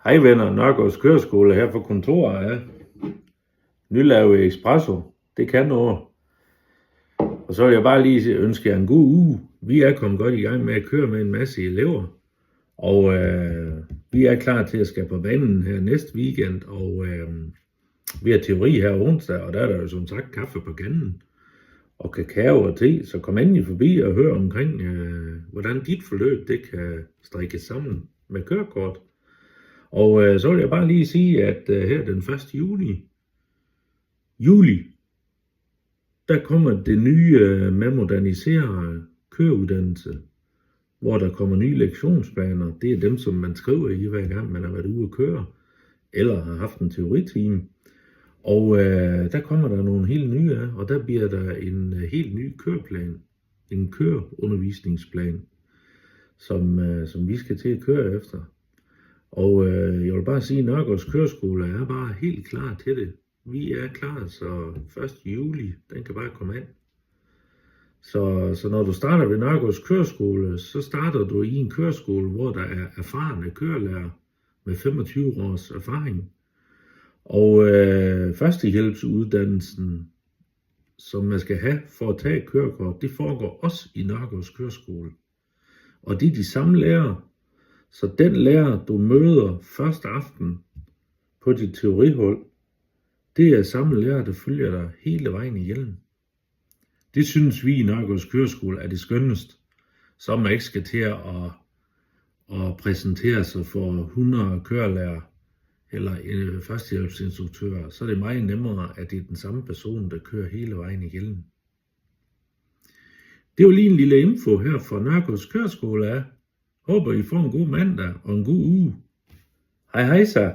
Hej venner, Nørgaards Køreskole her fra kontoret af nylavet Espresso. Det kan noget. Og så vil jeg bare lige ønske jer en god uge. Vi er kommet godt i gang med at køre med en masse elever. Og vi er klar til at skal på banen her næste weekend. Og vi har teori her onsdag, og der er der jo som sagt kaffe på kanden. Og kakao og te, så kom endelig forbi og hør omkring, hvordan dit forløb det kan strikkes sammen med kørekort. Og så vil jeg bare lige sige, at her den 1. juli, der kommer det nye med moderniseret køreuddannelse, hvor der kommer nye lektionsplaner. Det er dem, som man skriver i hver gang, man har været ude at køre, eller har haft en teoritime. Og der kommer der nogle helt nye af, og der bliver der en helt ny køreplan, en køreundervisningsplan, som vi skal til at køre efter. Og jeg vil bare sige, at Nørgaards Køreskole er bare helt klar til det. Vi er klar, så 1. juli, den kan bare komme an. Så når du starter ved Nørgaards Køreskole, så starter du i en køreskole, hvor der er erfarne kørelærer med 25 års erfaring. Og førstehjælpsuddannelsen, som man skal have for at tage kørekort, det foregår også i Nørgaards Køreskole. Og det er de samme lærere. Så den lærer, du møder første aften på dit teorihold, det er samme lærer, der følger dig hele vejen igennem. Det synes vi i Nørgaards Køreskole er det skønneste, så man ikke skal til at præsentere sig for 100 kørelærer eller førstehjælpsinstruktører. Så er det meget nemmere, at det er den samme person, der kører hele vejen igennem. Det var lige en lille info her fra Nørgaards Køreskole af. Håber I får en god mandag og en god uge. Hej hej så.